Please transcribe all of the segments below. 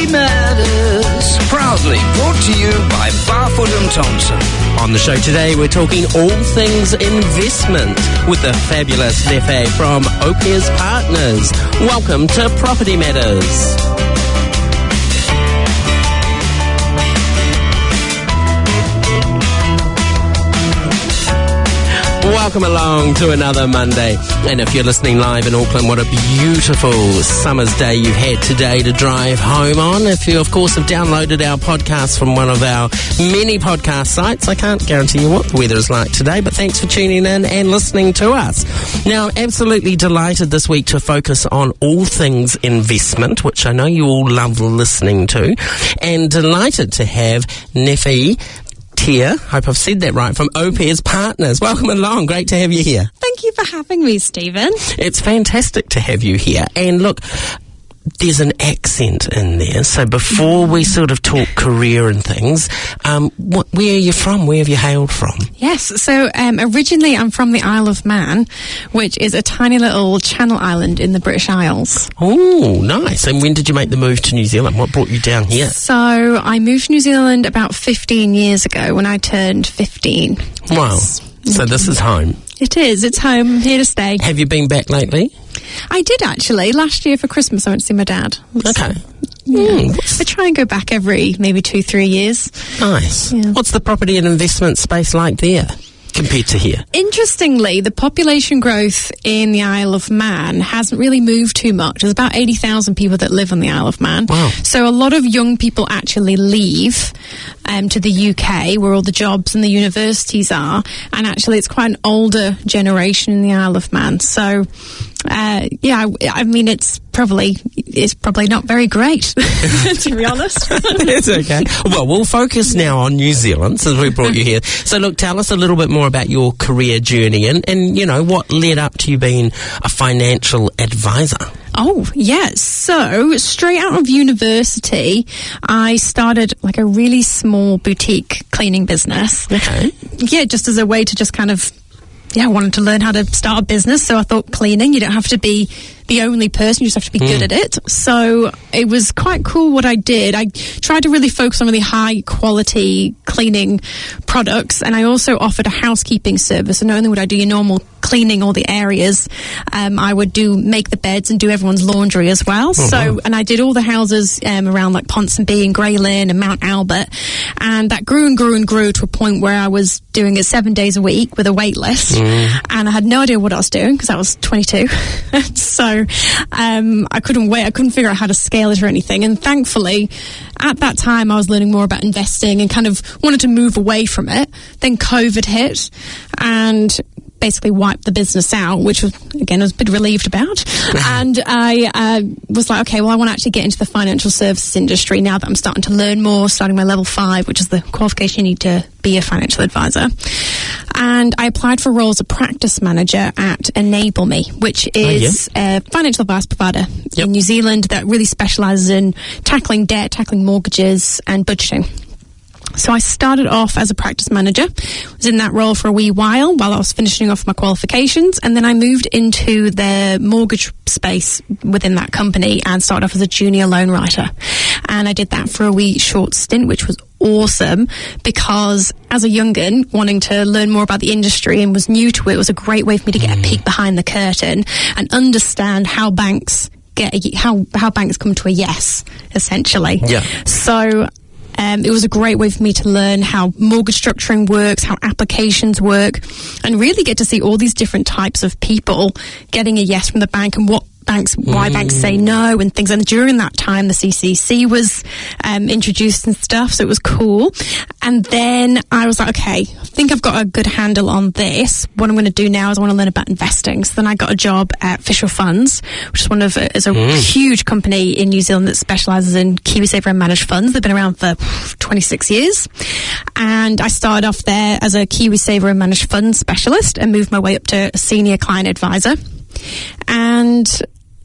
Property Matters, proudly brought to you by Barfoot & Thompson. On the show today, we're talking all things investment with the fabulous Nefe from Opes Partners. Welcome to Property Matters. Welcome along to another Monday. And if you're listening live in Auckland, what a beautiful summer's day you've had today to drive home on. If you, of course, have downloaded our podcast from one of our many podcast sites, I can't guarantee you what the weather is like today, but thanks for tuning in and listening to us. Now, absolutely delighted this week to focus on all things investment, which I know you all love listening to, and delighted to have Nefe Teare, hope I've said that right, from Opes Partners. Welcome along. Great to have you here. Thank you for having me, Stephen. It's fantastic to have you here. And look, there's an accent in there. So before we sort of talk career and things, where are you from? Where have you hailed from? Yes, so originally I'm from the Isle of Man, which is a tiny little channel island in the British Isles. Oh, nice. And when did you make the move to New Zealand? What brought you down here? So I moved to New Zealand about 15 years ago when I turned 15. Wow. So this is home. It is. It's home. I'm here to stay. Have you been back lately? I did, actually. Last year for Christmas, I went to see my dad. Okay. Yeah. I try and go back every maybe 2-3 years. Nice. Yeah. What's the property and investment space like there compared to here? Interestingly, the population growth in the Isle of Man hasn't really moved too much. There's about 80,000 people that live on the Isle of Man. Wow. So a lot of young people actually leave to the UK, where all the jobs and the universities are. And actually, it's quite an older generation in the Isle of Man. So, I mean, it's probably not very great, to be honest. It's okay. Well, we'll focus now on New Zealand since we brought you here. So, look, tell us a little bit more about your career journey and you know, what led up to you being a financial advisor. Oh, yes. So, straight out of university, I started like a really small boutique cleaning business. Okay. Yeah, just as a way to just kind of, I wanted to learn how to start a business. So I thought cleaning, you don't have to be the only person, you just have to be good at it. So it was quite cool what I did. I tried to really focus on really high quality cleaning products, and I also offered a housekeeping service. So not only would I do your normal cleaning all the areas, I would make the beds and do everyone's laundry as well. So, and I did all the houses around like Ponsonby and Grey Lynn and Mount Albert, and that grew and grew and grew to a point where I was doing it 7 days a week with a wait list, and I had no idea what I was doing because I was 22. So I couldn't wait. I couldn't figure out how to scale it or anything. And thankfully, at that time, I was learning more about investing and kind of wanted to move away from it. Then COVID hit and basically wiped the business out, which was, again, I was a bit relieved about. And I was like, okay, well, I want to actually get into the financial services industry now that I'm starting to learn more, starting my level 5, which is the qualification you need to be a financial advisor. And I applied for roles as a practice manager at Enable Me, which is a financial advice provider in New Zealand that really specialises in tackling debt, tackling mortgages and budgeting. So I started off as a practice manager, was in that role for a wee while I was finishing off my qualifications, and then I moved into the mortgage space within that company and started off as a junior loan writer. And I did that for a wee short stint, which was awesome because as a young'un wanting to learn more about the industry and was new to it, was a great way for me to get a peek behind the curtain and understand how banks how banks come to a yes, essentially. Yeah. So it was a great way for me to learn how mortgage structuring works, how applications work, and really get to see all these different types of people getting a yes from the bank and why banks say no and things. And during that time, the CCC was introduced and stuff, so it was cool. And then I was like, okay, I think I've got a good handle on this. What I'm going to do now is I want to learn about investing. So then I got a job at Fisher Funds, which is a huge company in New Zealand that specialises in KiwiSaver and managed funds. They've been around for 26 years. And I started off there as a KiwiSaver and managed funds specialist and moved my way up to a senior client advisor. And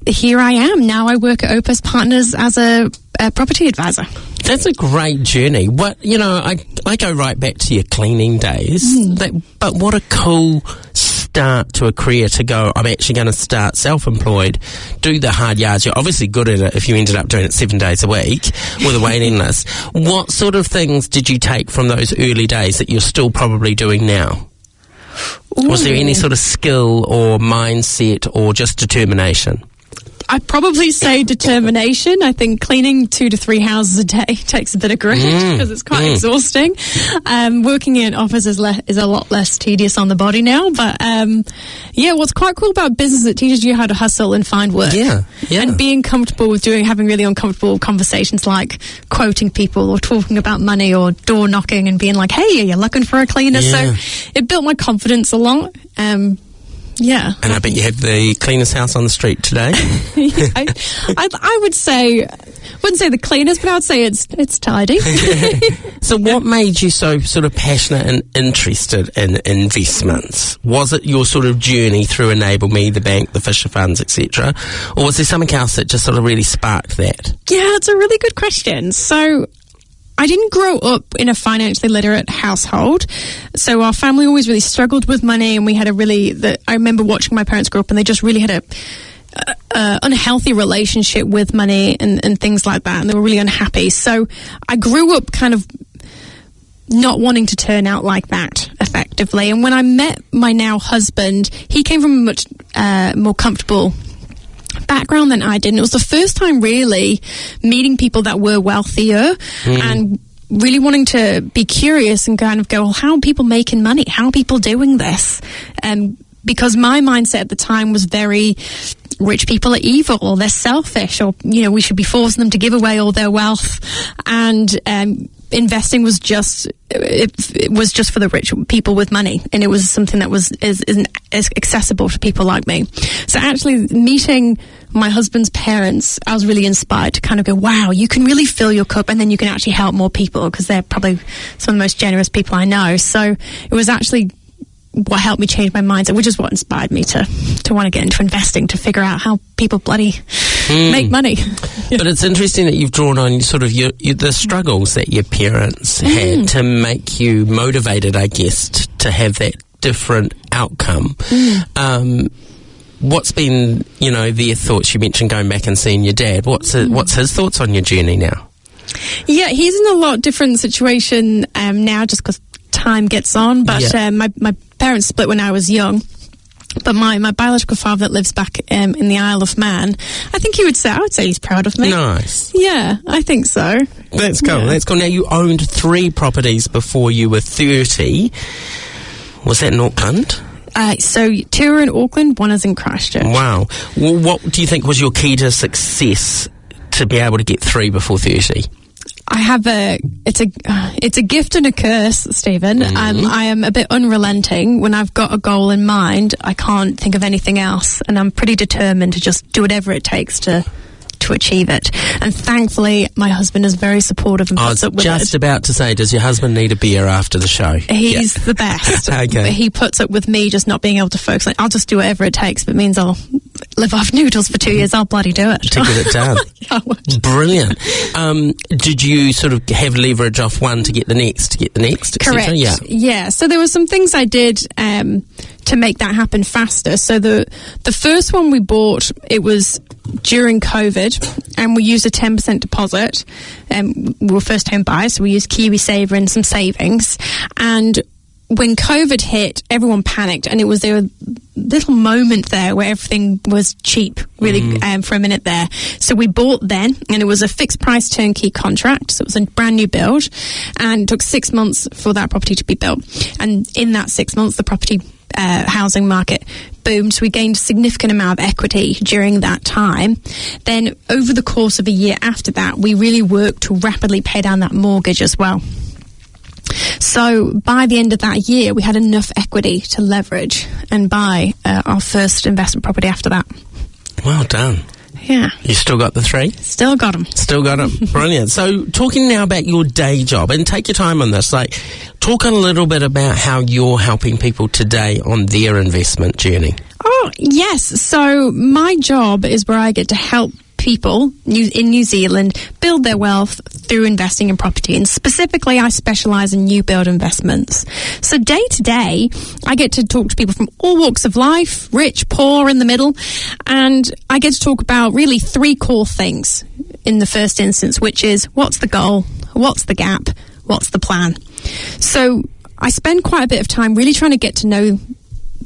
here I am. Now I work at Opes Partners as a property advisor. That's a great journey. I go right back to your cleaning days. But what a cool start to a career to go, I'm actually going to start self-employed, do the hard yards? You're obviously good at it if you ended up doing it 7 days a week with a waiting list. What sort of things did you take from those early days that you're still probably doing now? Ooh. Was there any sort of skill or mindset or just determination? I'd probably say determination. I think cleaning 2 to 3 houses a day takes a bit of grit because it's quite exhausting. Working in an office is a lot less tedious on the body now. But what's quite cool about business is it teaches you how to hustle and find work. Yeah. And being comfortable with having really uncomfortable conversations like quoting people or talking about money or door knocking and being like, hey, are you looking for a cleaner? Yeah. So it built my confidence a lot. Yeah. And I bet you have the cleanest house on the street today. I would say, wouldn't say the cleanest, but I would say it's tidy. So what made you so sort of passionate and interested in investments? Was it your sort of journey through Enable Me, the bank, the Fisher funds, etc.? Or was there something else that just sort of really sparked that? Yeah, it's a really good question. So I didn't grow up in a financially literate household, so our family always really struggled with money, and we had I remember watching my parents grow up, and they just really had a unhealthy relationship with money and things like that, and they were really unhappy. So I grew up kind of not wanting to turn out like that effectively. And when I met my now husband, he came from a much more comfortable background than I did, and it was the first time really meeting people that were wealthier and really wanting to be curious and kind of go, well, how are people making money? How are people doing this? And because my mindset at the time was very, rich people are evil, or they're selfish, or we should be forcing them to give away all their wealth, and investing was just it was just for the rich people with money, and it was something that isn't as accessible to people like me. So actually meeting my husband's parents, I was really inspired to kind of go, wow, you can really fill your cup, and then you can actually help more people, because they're probably some of the most generous people I know. So it was actually what helped me change my mindset, which is what inspired me to want to get into investing, to figure out how people bloody make money. But it's interesting that you've drawn on sort of the struggles that your parents had to make you motivated, I guess, to have that different outcome. What's been, their thoughts? You mentioned going back and seeing your dad. What's his thoughts on your journey now? Yeah, he's in a lot different situation now, just because time gets on. But my parents split when I was young. But my biological father that lives back in the Isle of Man, I think I would say he's proud of me. Teare. Yeah, I think so. That's cool. Yeah. That's cool. Now, you owned 3 properties before you were 30. Was that in Auckland? So 2 are in Auckland, 1 is in Christchurch. Wow. Well, what do you think was your key to success to be able to get 3 before 30? I have it's a gift and a curse, Stephen. I am a bit unrelenting. When I've got a goal in mind, I can't think of anything else, and I'm pretty determined to just do whatever it takes to achieve it. And thankfully, my husband is very supportive and puts up with it. I was just about to say, does your husband need a beer after the show? He's the best. Okay. But he puts up with me just not being able to focus. I'll just do whatever it takes. If it means I'll live off noodles for 2 years, I'll bloody do it. To get it done. Brilliant. Did you sort of have leverage off one to get the next, Correct. Yeah. So there were some things I did to make that happen faster. So the first one we bought, it was during COVID, and we used a 10% deposit. We were first home buyers, so we used KiwiSaver and some savings. And when COVID hit, everyone panicked, and it was a little moment there where everything was cheap, really, for a minute there. So we bought then, and it was a fixed price turnkey contract. So it was a brand new build, and it took 6 months for that property to be built. And in that 6 months, the property housing market boomed, so we gained a significant amount of equity during that time. Then over the course of a year after that, we really worked to rapidly pay down that mortgage as well. So by the end of that year, we had enough equity to leverage and buy our first investment property after that. Well done. Yeah. You still got the 3? Still got them. Brilliant. So talking now about your day job, and take your time on this, talk a little bit about how you're helping people today on their investment journey. Oh, yes. So my job is where I get to help people in New Zealand build their wealth through investing in property. And specifically, I specialise in new build investments. So day to day, I get to talk to people from all walks of life, rich, poor, in the middle. And I get to talk about really three core things in the first instance, which is what's the goal, what's the gap, what's the plan. So I spend quite a bit of time really trying to get to know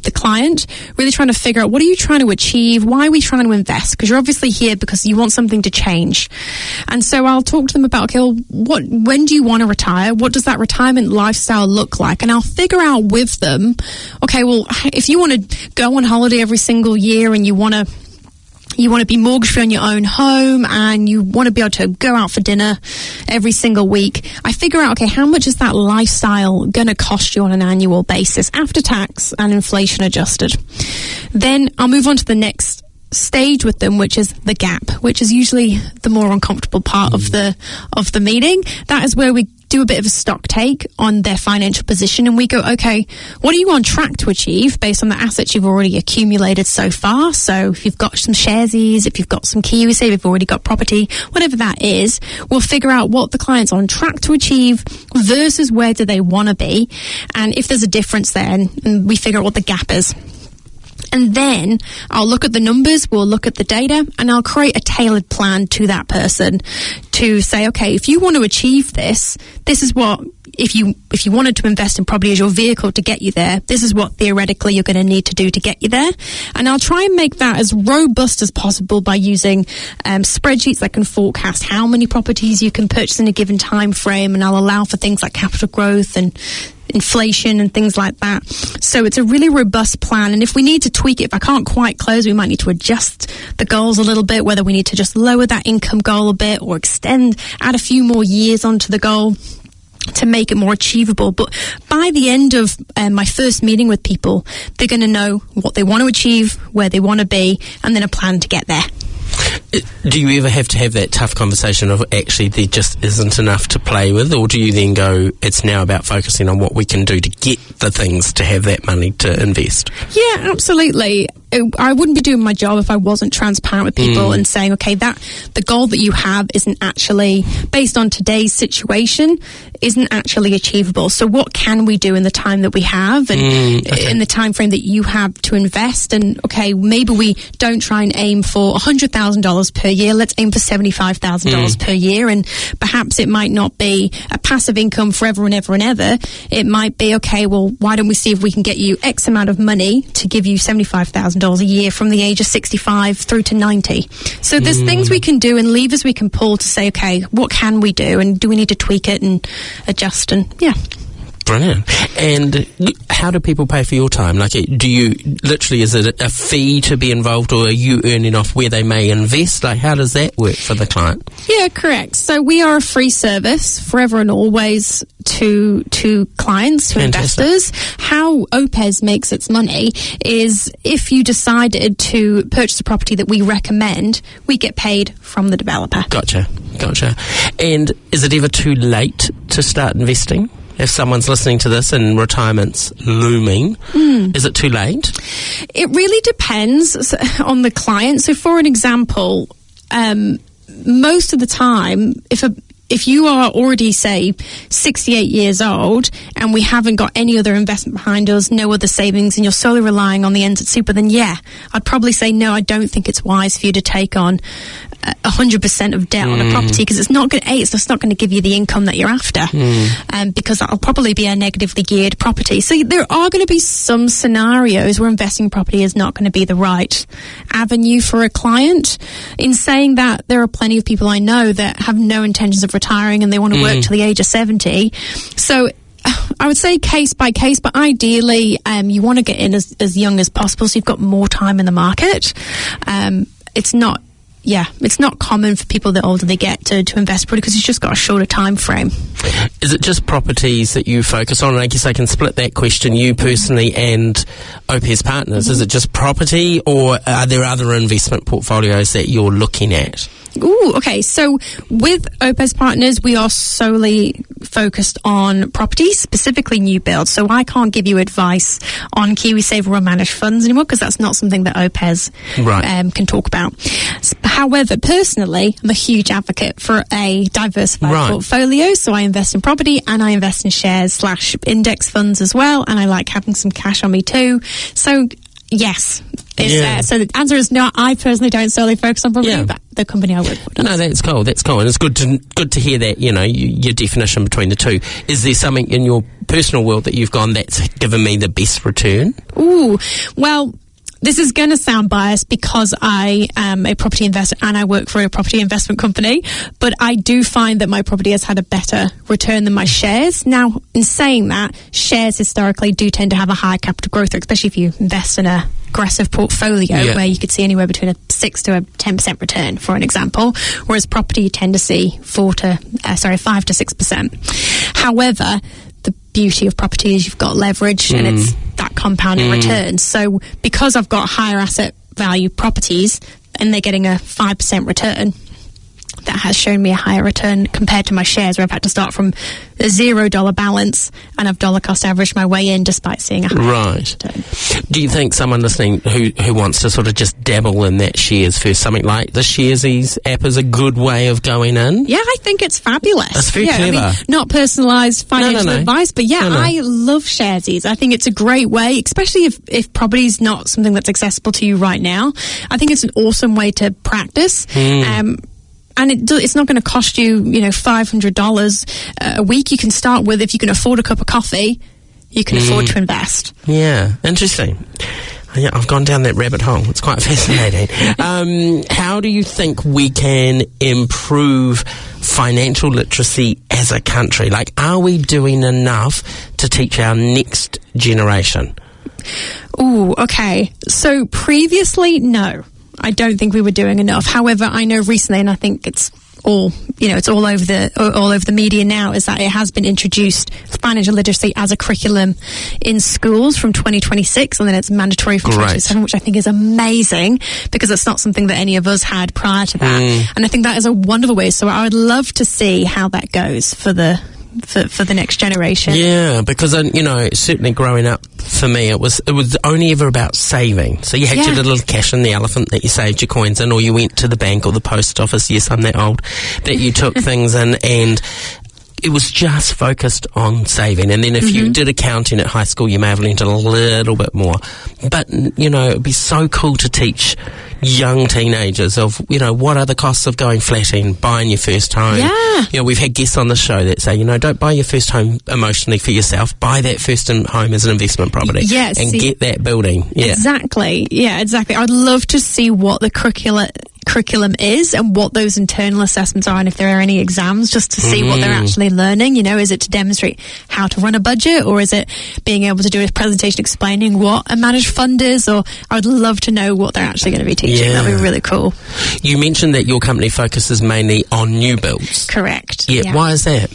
the client, really trying to figure out what are you trying to achieve, why are we trying to invest, because you're obviously here because you want something to change. And so I'll talk to them about, okay, well, when do you want to retire, what does that retirement lifestyle look like, and I'll figure out with them, okay, well, if you want to go on holiday every single year and you want to be mortgage-free on your own home and you want to be able to go out for dinner every single week, I figure out, okay, how much is that lifestyle going to cost you on an annual basis after tax and inflation adjusted? Then I'll move on to the next stage with them, which is the gap, which is usually the more uncomfortable part of the meeting. That is where we do a bit of a stock take on their financial position, and we go, okay, what are you on track to achieve based on the assets you've already accumulated so far? So if you've got some sharesies, if you've got some KiwiSaver, if you've already got property, whatever that is, we'll figure out what the client's on track to achieve versus where do they want to be, and if there's a difference there, and we figure out what the gap is. And then I'll look at the numbers, we'll look at the data, and I'll create a tailored plan to that person to say, okay, if you want to achieve this is what, if you wanted to invest in property as your vehicle to get you there, this is what theoretically you're going to need to do to get you there. And I'll try and make that as robust as possible by using spreadsheets that can forecast how many properties you can purchase in a given time frame, and I'll allow for things like capital growth and inflation and things like that. So it's a really robust plan, and if we need to tweak it, if I can't quite close, we might need to adjust the goals a little bit, whether we need to just lower that income goal a bit or add a few more years onto the goal to make it more achievable. But by the end of my first meeting with people, they're going to know what they want to achieve, where they want to be, and then a plan to get there. Do you ever have to have that tough conversation of actually there just isn't enough to play with, or do you then go, it's now about focusing on what we can do to get the things to have that money to invest? Yeah, absolutely. I wouldn't be doing my job if I wasn't transparent with people and saying, okay, that the goal that you have isn't actually, based on today's situation, isn't actually achievable. So what can we do in the time that we have and in the time frame that you have to invest? And okay, maybe we don't try and aim for $100,000 per year. Let's aim for $75,000 per year. And perhaps it might not be a passive income forever and ever and ever. It might be, okay, well, why don't we see if we can get you X amount of money to give you $75,000 a year from the age of 65 through to 90. So there's things we can do and levers we can pull to say, okay, what can we do, and do we need to tweak it and adjust? And yeah. Brilliant. And how do people pay for your time? Like, do you literally, is it a fee to be involved, or are you earning off where they may invest? Like, how does that work for the client? Yeah, correct. So we are a free service forever and always to clients, to investors. How Opes makes its money is if you decided to purchase a property that we recommend, we get paid from the developer. Gotcha. And is it ever too late to start investing? If someone's listening to this and retirement's looming, is it too late? It really depends on the client. So for an example, most of the time, if you are already, say, 68 years old and we haven't got any other investment behind us, no other savings, and you're solely relying on the NZ Super, then yeah, I'd probably say no, I don't think it's wise for you to take on 100% of debt on a property, because it's just not going to give you the income that you're after, because that'll probably be a negatively geared property. So there are going to be some scenarios where investing in property is not going to be the right avenue for a client. In saying that, there are plenty of people I know that have no intentions of retiring and they want to work till the age of 70. So I would say case by case, but ideally you want to get in as young as possible so you've got more time in the market. It's not common for people the older they get to invest property, because it's just got a shorter time frame. Is it just properties that you focus on? And I guess I can split that question, you personally and Opes Partners. Is it just property, or are there other investment portfolios that you're looking at? Ooh, okay. So with Opes Partners, we are solely focused on property, specifically new builds. So I can't give you advice on KiwiSaver or managed funds anymore, because that's not something that Opes can talk about. However, personally, I'm a huge advocate for a diversified portfolio. So I invest in property and I invest in shares / index funds as well. And I like having some cash on me too. So yes, so the answer is no. I personally don't solely focus on property, but the company I work for does. No, that's cool. That's cool, and it's good to hear that. You know, your definition between the two. Is there something in your personal world that you've gone that's given me the best return? Ooh, well, this is going to sound biased because I am a property investor and I work for a property investment company, but I do find that my property has had a better return than my shares. Now, in saying that, shares historically do tend to have a high capital growth rate, especially if you invest in a aggressive portfolio where you could see anywhere between a 6 to a 10% return, for an example, whereas property you tend to see 5 to 6%. However, the beauty of property is you've got leverage and it's that compounding return. So because I've got higher asset value properties and they're getting a 5% return, that has shown me a higher return compared to my shares where I've had to start from a $0 balance and I've dollar cost averaged my way in despite seeing a higher return. Do you think someone listening who wants to sort of just dabble in that shares first, something like the Sharesies app is a good way of going in? Yeah, I think it's fabulous. That's very clever. I mean, not personalised financial advice, but I love Sharesies. I think it's a great way, especially if property is not something that's accessible to you right now. I think it's an awesome way to practice. And it's not going to cost you, $500 a week. You can start with, if you can afford a cup of coffee, you can afford to invest. Yeah, interesting. Yeah, I've gone down that rabbit hole. It's quite fascinating. How do you think we can improve financial literacy as a country? Like, are we doing enough to teach our next generation? Ooh, okay. So previously, no. I don't think we were doing enough. However, I know recently, and I think it's all over the media now, is that it has been introduced, financial literacy as a curriculum in schools from 2026, and then it's mandatory from 2027, which I think is amazing because it's not something that any of us had prior to that. And I think that is a wonderful way. So I would love to see how that goes for the next generation. Yeah, because certainly growing up for me, it was only ever about saving. So you had your little cash in the elephant that you saved your coins in, or you went to the bank or the post office. Yes, I'm that old, that you took things in, and it was just focused on saving. And then if you did accounting at high school, you may have learned a little bit more. But, it'd be so cool to teach young teenagers of, what are the costs of going flatting, buying your first home. Yeah. We've had guests on the show that say, don't buy your first home emotionally for yourself. Buy that first home as an investment property. Yes. And get that building. Yeah. Exactly. Yeah, exactly. I'd love to see what the curriculum is and what those internal assessments are, and if there are any exams, just to see what they're actually learning. Is it to demonstrate how to run a budget, or is it being able to do a presentation explaining what a managed fund is? Or I would love to know what they're actually going to be teaching. That'd be really cool. You mentioned that your company focuses mainly on new builds. Correct. Yeah. Why is that?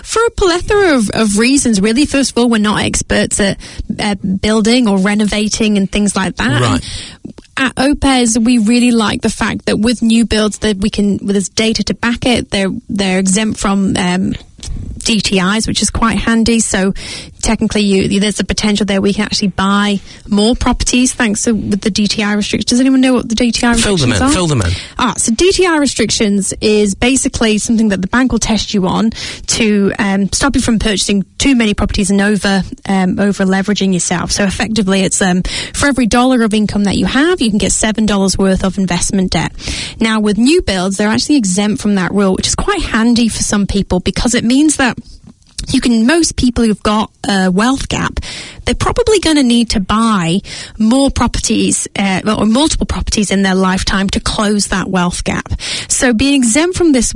For a plethora of reasons, really. First of all, we're not experts at building or renovating and things like that. Right. At Opes, we really like the fact that with new builds, that with this data to back it, they're exempt from DTIs, which is quite handy. So technically, there's a potential there we can actually buy more properties thanks to with the DTI restrictions. Does anyone know what the DTI restrictions are? Fill them in. So DTI restrictions is basically something that the bank will test you on to stop you from purchasing too many properties and over leveraging yourself. So effectively, it's for every $1 of income that you have, you can get $7 worth of investment debt. Now, with new builds, they're actually exempt from that rule, which is quite handy for some people because it means that most people who've got a wealth gap, they're probably going to need to buy more properties or multiple properties in their lifetime to close that wealth gap. So being exempt from this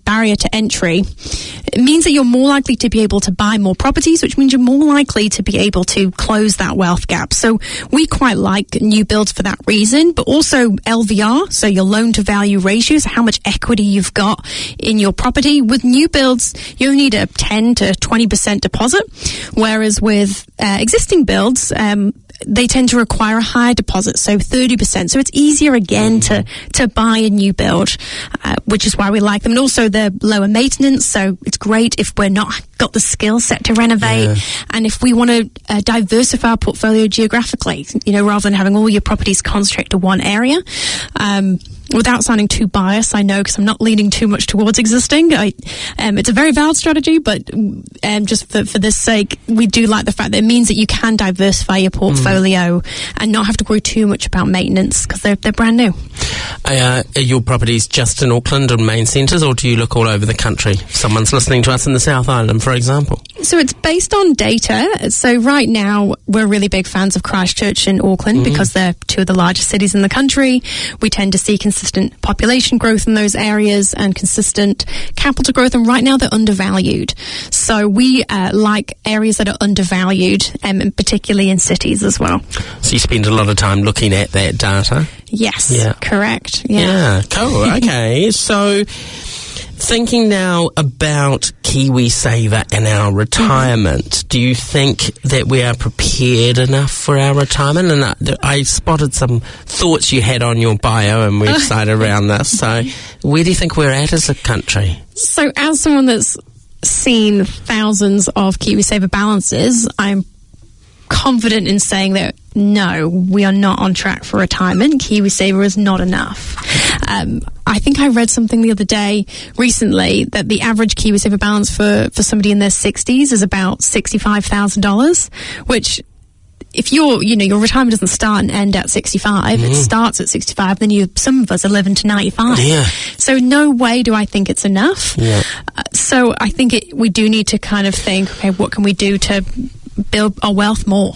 barrier to entry, it means that you're more likely to be able to buy more properties, which means you're more likely to be able to close that wealth gap. So we quite like new builds for that reason, but also LVR, so your loan to value ratios, how much equity you've got in your property. With new builds, you only need a 10 to 20% deposit, whereas with existing builds, they tend to require a higher deposit, so 30%. So it's easier again to buy a new build, which is why we like them. And also they're lower maintenance, so it's great if we're not got the skill set to renovate. And if we want to diversify our portfolio geographically, rather than having all your properties concentrated to one area. without sounding too biased, I know, because I'm not leaning too much towards existing. It's a very valid strategy, but just for this sake, we do like the fact that it means that you can diversify your portfolio and not have to worry too much about maintenance because they're brand new. Are your properties just in Auckland and main centres, or do you look all over the country? If someone's listening to us in the South Island, for example. So it's based on data. So right now, we're really big fans of Christchurch and Auckland because they're two of the largest cities in the country. We tend to see consistent population growth in those areas and consistent capital growth, and right now they're undervalued. So we like areas that are undervalued, and particularly in cities as well. So you spend a lot of time looking at that data? Yes, correct. Yeah, cool. Okay, so thinking now about KiwiSaver and our retirement, do you think that we are prepared enough for our retirement? And I spotted some thoughts you had on your bio and website around this. So where do you think we're at as a country? So as someone that's seen thousands of KiwiSaver balances, I'm confident in saying that no, we are not on track for retirement. KiwiSaver is not enough. I think I read something the other day recently that the average KiwiSaver balance for somebody in their 60s is about $65,000, which if your retirement doesn't start and end at 65, it starts at 65, then some of us are living to 95. Yeah. So no way do I think it's enough. Yeah. So I think we do need to kind of think, okay, what can we do to build our wealth more?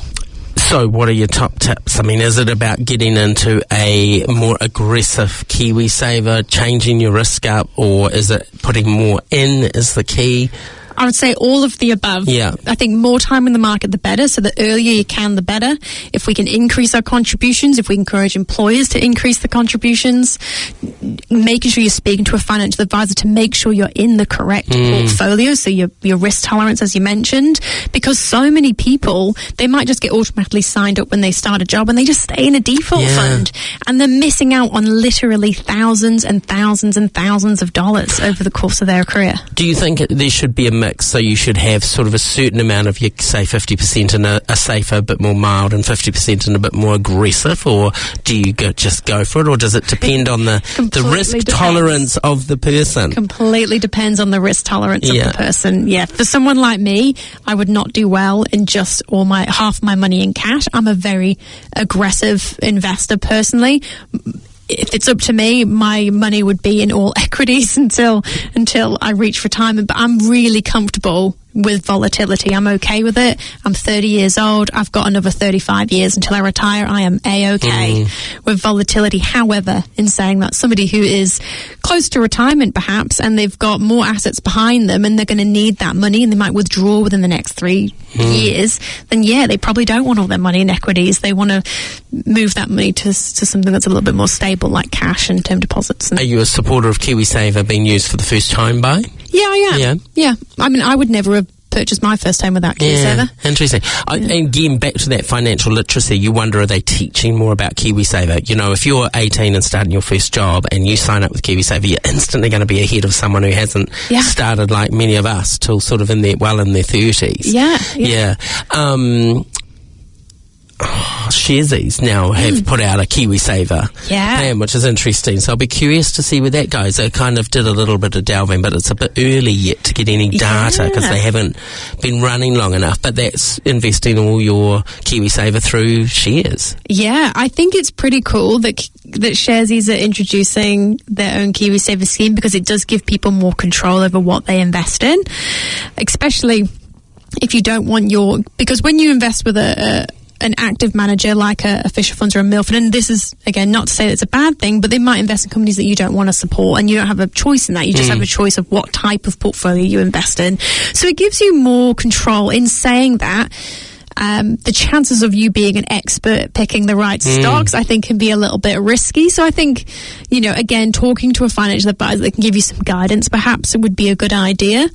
So what are your top tips? I mean, is it about getting into a more aggressive KiwiSaver, changing your risk up, or is it putting more in is the key? I would say all of the above. Yeah. I think more time in the market, the better. So the earlier you can, the better. If we can increase our contributions, if we encourage employers to increase the contributions, making sure you're speaking to a financial advisor to make sure you're in the correct portfolio. So your risk tolerance, as you mentioned, because so many people, they might just get automatically signed up when they start a job and they just stay in a default fund. And they're missing out on literally thousands and thousands and thousands of dollars over the course of their career. Do you think there should be a mix, so you should have sort of a certain amount of, say 50% in a safer, a bit more mild, and 50% in a bit more aggressive, or do you just go for it, or does it depend on the risk tolerance of the person? Completely depends on the risk tolerance of the person. Yeah, for someone like me, I would not do well in just half my money in cash. I'm a very aggressive investor personally. If it's up to me, my money would be in all equities until I reach retirement. But I'm really comfortable with volatility. I'm okay with it. I'm 30 years old. I've got another 35 years until I retire. I am A-okay with volatility. However, in saying that, somebody who is close to retirement perhaps, and they've got more assets behind them and they're going to need that money and they might withdraw within the next 3 years, then they probably don't want all their money in equities. They want to move that money to something that's a little bit more stable, like cash and term deposits. Are you a supporter of KiwiSaver being used for the first time buy? Yeah, I am. Yeah. I mean, I would never have purchased my first home without KiwiSaver. Yeah, interesting. And getting back to that financial literacy, you wonder, are they teaching more about KiwiSaver? You know, if you're 18 and starting your first job and you sign up with KiwiSaver, you're instantly going to be ahead of someone who hasn't started like many of us till sort of in their 30s. Yeah. Sharesies now have put out a KiwiSaver plan, which is interesting. So I'll be curious to see where that goes. They kind of did a little bit of delving, but it's a bit early yet to get any data because they haven't been running long enough. But that's investing all your KiwiSaver through shares. Yeah, I think it's pretty cool that Sharesies are introducing their own KiwiSaver scheme because it does give people more control over what they invest in, especially if you don't want because when you invest with an active manager like a Fisher Funds or a Milford, and this is, again, not to say that it's a bad thing, but they might invest in companies that you don't want to support, and you don't have a choice in that. You just have a choice of what type of portfolio you invest in. So it gives you more control. In saying that, the chances of you being an expert at picking the right stocks, I think, can be a little bit risky. So I think, again, talking to a financial advisor that can give you some guidance, perhaps it would be a good idea.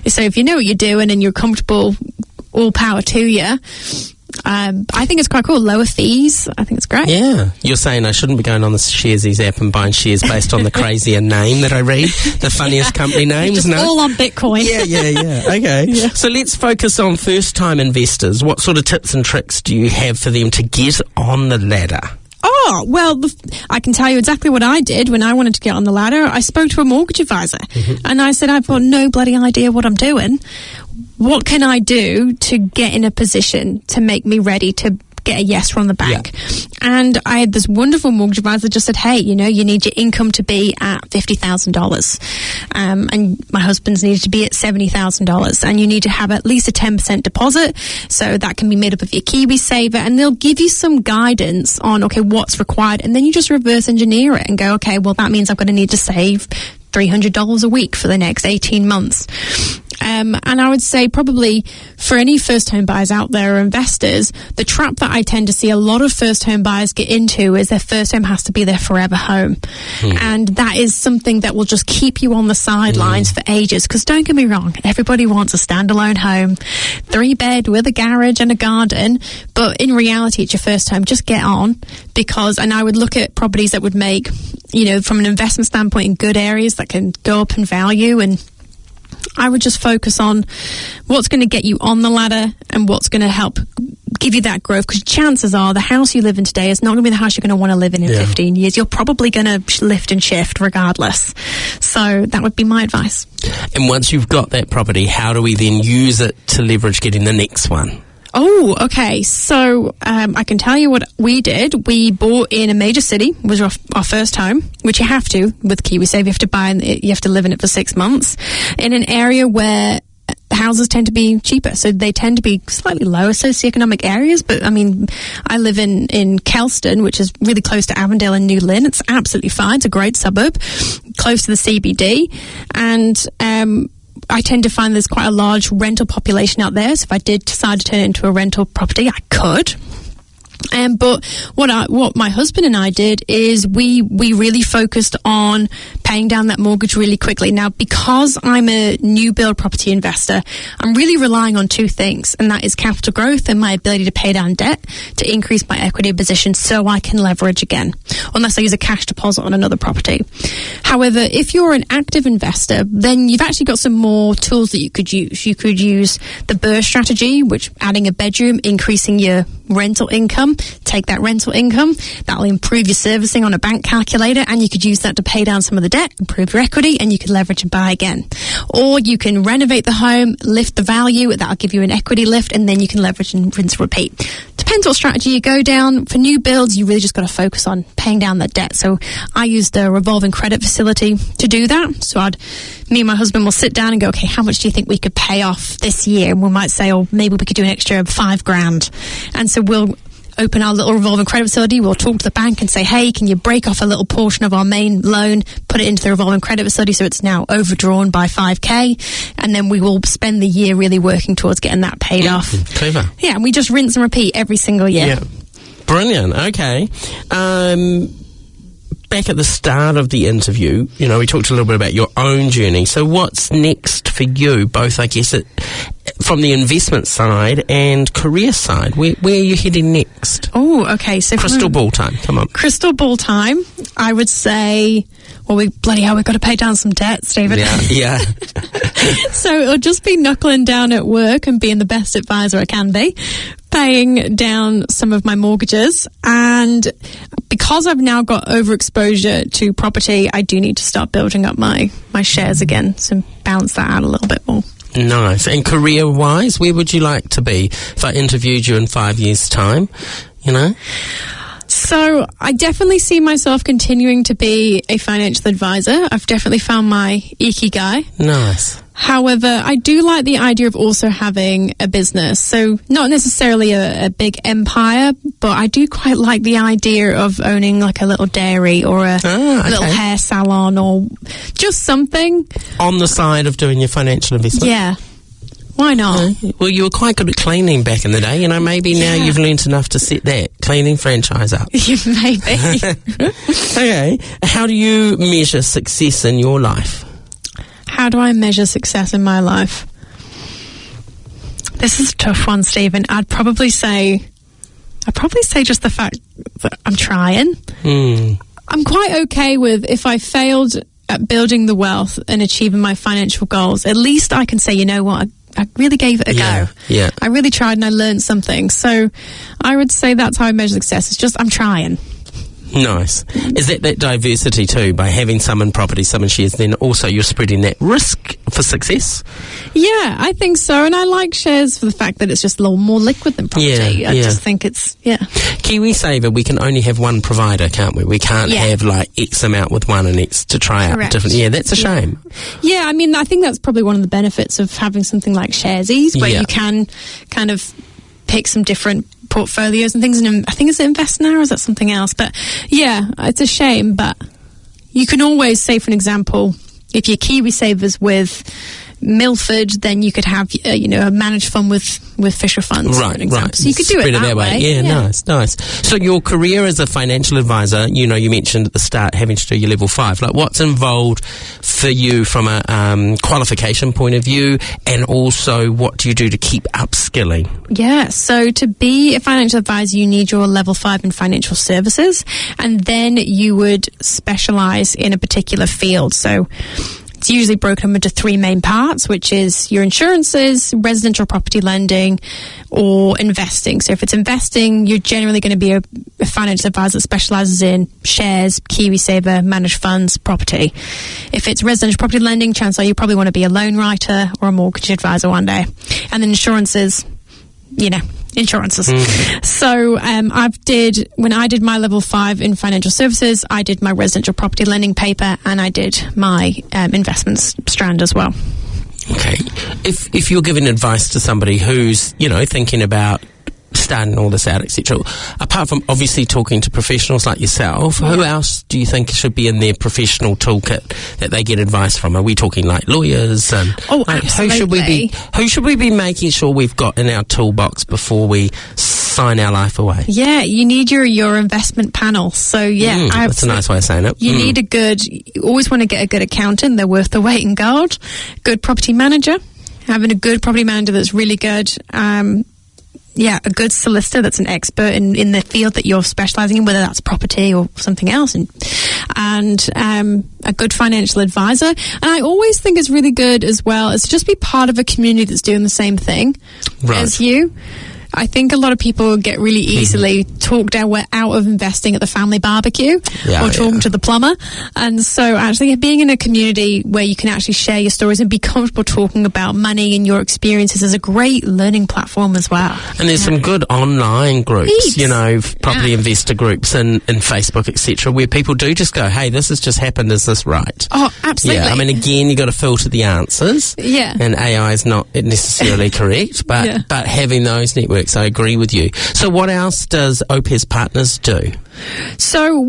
So if you know what you're doing and you're comfortable, all power to you. I think it's quite cool. Lower fees. I think it's great. Yeah. You're saying I shouldn't be going on the Sharesies app and buying shares based on the crazier name that I read, the funniest company names. Just all on Bitcoin. Yeah. Okay. Yeah. So let's focus on first-time investors. What sort of tips and tricks do you have for them to get on the ladder? what? Well, I can tell you exactly what I did when I wanted to get on the ladder. I spoke to a mortgage advisor and I said, I've got no bloody idea what I'm doing. What can I do to get in a position to make me ready to get a yes from the bank? And I had this wonderful mortgage advisor just said, hey, you need your income to be at $50,000. And my husband's needed to be at $70,000. And you need to have at least a 10% deposit. So that can be made up of your KiwiSaver. And they'll give you some guidance on, okay, what's required. And then you just reverse engineer it and go, okay, well, that means I'm going to need to save $300 a week for the next 18 months. And I would say probably for any first home buyers out there or investors, the trap that I tend to see a lot of first home buyers get into is their first home has to be their forever home. And that is something that will just keep you on the sidelines for ages. Because don't get me wrong, everybody wants a standalone home, 3-bed with a garage and a garden. But in reality, it's your first home. Just get on and I would look at properties that would make, from an investment standpoint in good areas that can go up in value, and I would just focus on what's going to get you on the ladder and what's going to help give you that growth, because chances are the house you live in today is not going to be the house you're going to want to live in 15 years. You're probably going to lift and shift regardless. So that would be my advice. And once you've got that property, how do we then use it to leverage getting the next one? Oh, okay. So I can tell you what we did. We bought in a major city. It was our first home, which you have to with KiwiSaver. You have to buy it, you have to live in it for 6 months in an area where houses tend to be cheaper. So they tend to be slightly lower socioeconomic areas. But I mean, I live in Kelston, which is really close to Avondale and New Lynn. It's absolutely fine. It's a great suburb, close to the CBD. And I tend to find there's quite a large rental population out there. So if I did decide to turn it into a rental property, I could. But what my husband and I did is we really focused on paying down that mortgage really quickly. Now, because I'm a new build property investor, I'm really relying on 2 things, and that is capital growth and my ability to pay down debt to increase my equity position so I can leverage again, unless I use a cash deposit on another property. However, if you're an active investor, then you've actually got some more tools that you could use. You could use the BRRRR strategy, which adding a bedroom, increasing your rental income. Take that rental income, that'll improve your servicing on a bank calculator, and you could use that to pay down some of the debt, improve your equity, and you could leverage and buy again. Or you can renovate the home, lift the value, that'll give you an equity lift, and then you can leverage and rinse and repeat. Depends what strategy you go down. For new builds, you really just got to focus on paying down that debt. So I used a revolving credit facility to do that. So me and my husband will sit down and go, okay, how much do you think we could pay off this year? And we might say, oh, maybe we could do an extra $5,000. And so we'll open our little revolving credit facility. We'll talk to the bank and say, hey, can you break off a little portion of our main loan, put it into the revolving credit facility so it's now overdrawn by $5,000, and then we will spend the year really working towards getting that paid off. Clever. Yeah, and we just rinse and repeat every single year. Yeah. Brilliant. Okay. Back at the start of the interview, we talked a little bit about your own journey. So what's next for you, both, I guess, from the investment side and career side? Where are you heading next? Oh, okay. So crystal ball time. Come on. Crystal ball time. I would say, well, we've got to pay down some debt, Stephen. Yeah. So it'll just be knuckling down at work and being the best advisor I can be, paying down some of my mortgages. And because I've now got overexposure to property, I do need to start building up my shares again, so balance that out a little bit more. Nice. And career-wise, where would you like to be if I interviewed you in 5 years' time, So I definitely see myself continuing to be a financial advisor. I've definitely found my ikigai. Nice. However, I do like the idea of also having a business. So not necessarily a big empire, but I do quite like the idea of owning like a little dairy or a little hair salon or just something. On the side of doing your financial investment? Yeah. Why not? Well, you were quite good at cleaning back in the day. Maybe now you've learnt enough to set that cleaning franchise up. Maybe. Okay. How do you measure success in your life? How do I measure success in my life? This is a tough one, Stephen. I'd probably say just the fact that I'm trying. I'm quite okay with if I failed at building the wealth and achieving my financial goals. At least I can say, you know what, I really gave it a go. Yeah. I really tried and I learned something. So I would say that's how I measure success. It's just I'm trying. Nice. Is that diversity too, by having some in property, some in shares, then also you're spreading that risk for success? Yeah, I think so. And I like shares for the fact that it's just a little more liquid than property. I just think it's, KiwiSaver, we can only have one provider, can't we? We can't have like X amount with one and X to try out different. Yeah, that's a shame. Yeah, I mean, I think that's probably one of the benefits of having something like Sharesies, where you can kind of pick some different portfolios and things. And I think it's Invest Now, or is that something else? But yeah, it's a shame. But you can always say, for an example, if your KiwiSaver's with Milford, then you could have a managed fund with Fisher Funds, for an example. So you could do it that way. Yeah, nice. So your career as a financial advisor, you mentioned at the start having to do your level 5. Like, what's involved for you from a qualification point of view, and also what do you do to keep upskilling? Yeah, so to be a financial advisor, you need your level 5 in financial services, and then you would specialise in a particular field. So it's usually broken up into 3 main parts, which is your insurances, residential property lending, or investing. So if it's investing, you're generally going to be a financial advisor that specialises in shares, KiwiSaver, managed funds, property. If it's residential property lending, chances are you probably want to be a loan writer or a mortgage advisor one day. And then insurances, insurances. So when I did my level 5 in financial services, I did my residential property lending paper, and I did my investments strand as well. Okay. If you're giving advice to somebody who's, thinking about starting all this out, etc., apart from obviously talking to professionals like yourself, who else do you think should be in their professional toolkit that they get advice from? Are we talking like lawyers? And absolutely. Who should we be making sure we've got in our toolbox before we sign our life away? Yeah, you need your investment panel. So that's a nice way of saying it. You need you always want to get a good accountant. They're worth the weight in gold. Good property manager. Having a good property manager that's really good. A good solicitor that's an expert in the field that you're specialising in, whether that's property or something else, and a good financial advisor. And I always think it's really good as well is to just be part of a community that's doing the same thing as you. I think a lot of people get really easily talked out of investing at the family barbecue or talking to the plumber. And so actually being in a community where you can actually share your stories and be comfortable talking about money and your experiences is a great learning platform as well. And there's some good online groups, property investor groups and Facebook, etc., where people do just go, hey, this has just happened, is this right? Oh, absolutely. Yeah, I mean, again, you've got to filter the answers. Yeah. And AI is not necessarily correct, but having those networks, I agree with you. So what else does Opes Partners do? So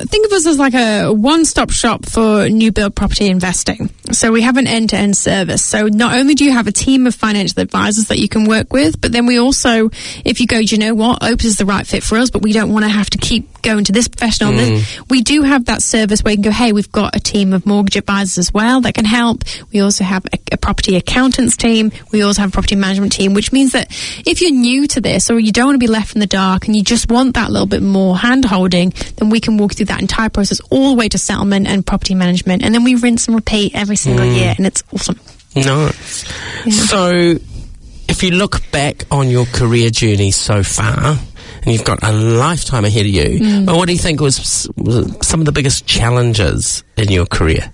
think of us as like a one-stop shop for new build property investing. So we have an end-to-end service. So not only do you have a team of financial advisors that you can work with, but then we also, if you go, do you know what, Opes is the right fit for us, but we don't want to have to keep going to this professional. We do have that service where you can go, hey, we've got a team of mortgage advisors as well that can help. We also have a property accountants team. We also have a property management team, which means that if you're new to this or you don't want to be left in the dark and you just want that little bit more hand-holding, then we can walk through that entire process all the way to settlement and property management. And then we rinse and repeat every single year, and it's awesome. Nice. Yeah. So if you look back on your career journey so far, and you've got a lifetime ahead of you, what do you think was some of the biggest challenges in your career?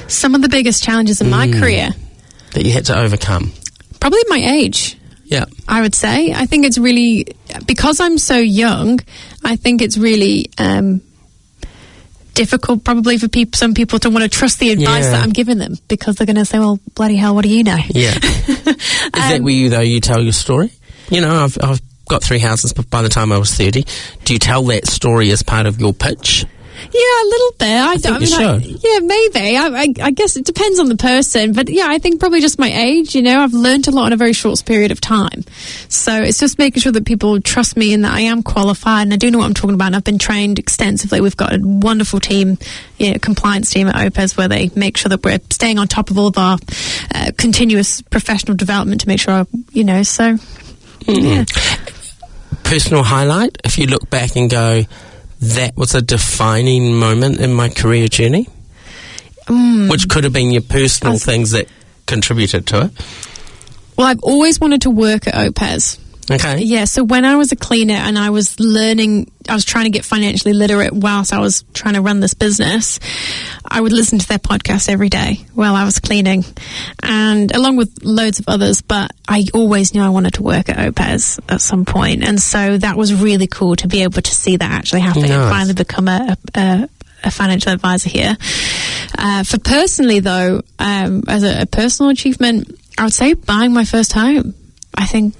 Some of the biggest challenges in my career that you had to overcome? Probably my age. Yeah, I would say. I think it's really, because I'm so young, I think it's really difficult probably for some people to want to trust the advice that I'm giving them, because they're going to say, well, bloody hell, what do you know? Yeah. Is that where you tell your story? I've got 3 houses by the time I was 30. Do you tell that story as part of your pitch? Yeah, a little bit. I think you should. Yeah, maybe. I guess it depends on the person. But yeah, I think probably just my age, I've learned a lot in a very short period of time. So it's just making sure that people trust me and that I am qualified and I do know what I'm talking about. And I've been trained extensively. We've got a wonderful team, compliance team at Opes, where they make sure that we're staying on top of all of our continuous professional development to make sure, so, yeah. Personal highlight, if you look back and go, that was a defining moment in my career journey? Which could have been your personal things that contributed to it? Well, I've always wanted to work at Opes. Okay. Yeah, so when I was a cleaner and I was trying to get financially literate whilst I was trying to run this business, I would listen to their podcast every day while I was cleaning, and along with loads of others, but I always knew I wanted to work at Opes at some point, and so that was really cool to be able to see that actually happen and finally become a financial advisor here. For personally, though, as a personal achievement, I would say buying my first home. I think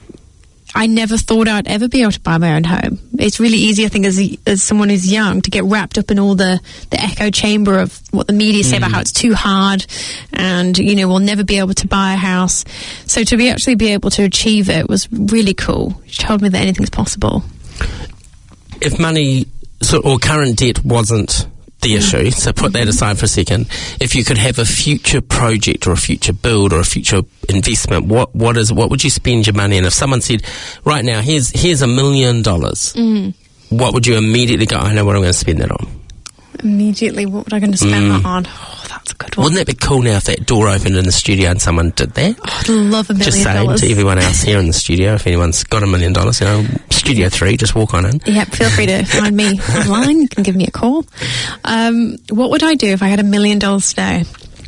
I never thought I'd ever be able to buy my own home. It's really easy, I think, as someone who's young, to get wrapped up in all the echo chamber of what the media say about how it's too hard and, we'll never be able to buy a house. So to actually be able to achieve it was really cool. It told me that anything's possible. If money or current debt wasn't the issue, so put that aside for a second, if you could have a future project or a future build or a future investment, what would you spend your money on? If someone said, right now, here's $1 million, what would you immediately go, I know what I'm going to spend that on? Immediately, what would I going to spend that on? Oh, that's a good one. Wouldn't that be cool now if that door opened in the studio and someone did that? Oh, I'd love $1 million. Just saying to everyone else here in the studio, if anyone's got $1 million, Studio 3, just walk on in. Yep, feel free to find me online. You can give me a call. What would I do if I had $1 million today?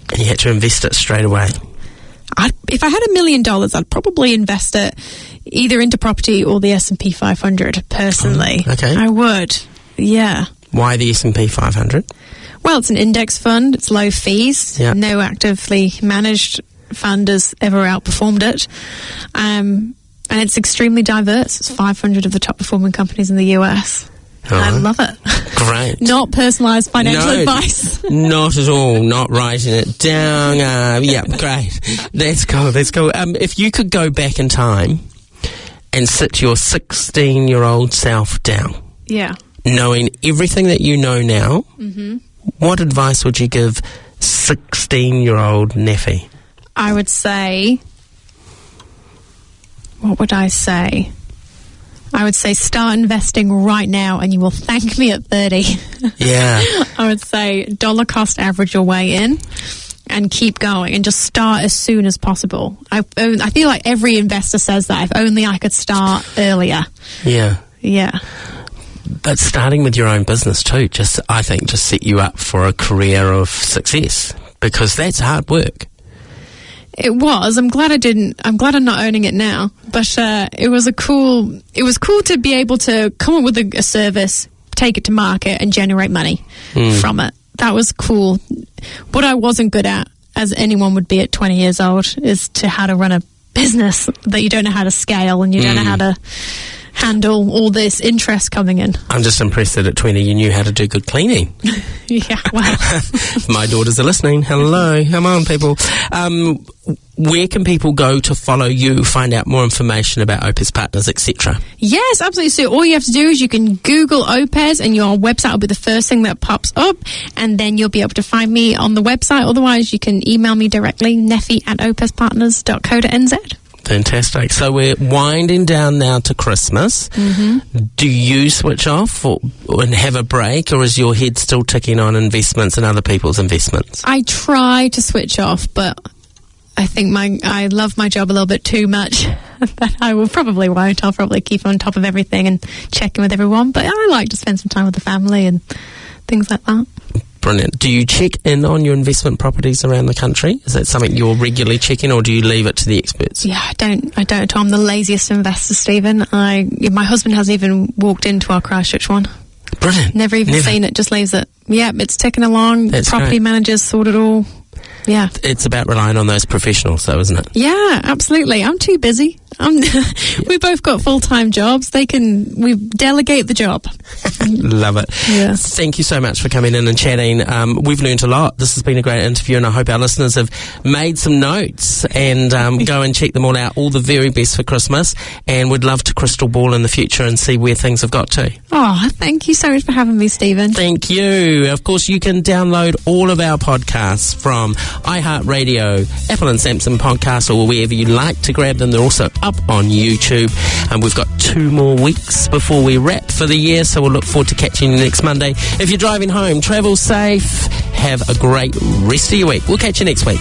And you had to invest it straight away. If I had $1 million, I'd probably invest it either into property or the S&P 500, personally. Okay. I would, yeah. Why the S&P 500? Well, it's an index fund. It's low fees. Yep. No actively managed fund has ever outperformed it. And it's extremely diverse. It's 500 of the top performing companies in the US. I love it. Great. Not personalised financial advice. Not at all. Not writing it down. Yeah, great. That's cool. If you could go back in time and sit your 16-year-old self down, knowing everything that you know now, what advice would you give 16-year-old Nefe? I would say... What would I say? I would say start investing right now and you will thank me at 30. Yeah. I would say dollar cost average your way in and keep going and just start as soon as possible. I feel like every investor says that. If only I could start earlier. Yeah. Yeah. But starting with your own business too, I think just set you up for a career of success, because that's hard work. It was. I'm glad I'm not owning it now. But it was cool to be able to come up with a service, take it to market, and generate money from it. That was cool. What I wasn't good at, as anyone would be at 20 years old, is to how to run a business that you don't know how to scale and you don't know how to handle all this interest coming in. I'm just impressed that at 20 you knew how to do good cleaning. Yeah, well. My daughters are listening. Hello. Come on, people. Where can people go to follow you, find out more information about Opes Partners, etc.? Yes, absolutely. So all you have to do is you can Google Opes and your website will be the first thing that pops up, and then you'll be able to find me on the website. Otherwise, you can email me directly, nefe@opespartners.co.nz. Fantastic. So we're winding down now to Christmas. Do you switch off and have a break, or is your head still ticking on investments and other people's investments? I try to switch off, but I think I love my job a little bit too much. That I probably won't. I'll probably keep on top of everything and check in with everyone, but I like to spend some time with the family and things like that. Brilliant. Do you check in on your investment properties around the country? Is that something you're regularly checking, or do you leave it to the experts? Yeah, I don't at all. I'm the laziest investor, Stephen. My husband hasn't even walked into our Christchurch one. Brilliant. Never seen it, just leaves it. Yeah, it's ticking along. That's property great. Managers sort it all. Yeah. It's about relying on those professionals, though, isn't it? Yeah, absolutely. I'm too busy. We both got full-time jobs. We delegate the job. Love it. Yeah. Thank you so much for coming in and chatting. We've learned a lot. This has been a great interview, and I hope our listeners have made some notes and go and check them all out. All the very best for Christmas, and we'd love to crystal ball in the future and see where things have got to. Oh, thank you so much for having me, Stephen. Thank you. Of course, you can download all of our podcasts from iHeartRadio, Apple and Samsung Podcasts, or wherever you like to grab them. They're also up on YouTube, and we've got 2 more weeks before we wrap for the year, so we'll look forward to catching you next Monday. If you're driving home, travel safe. Have a great rest of your week. We'll catch you next week.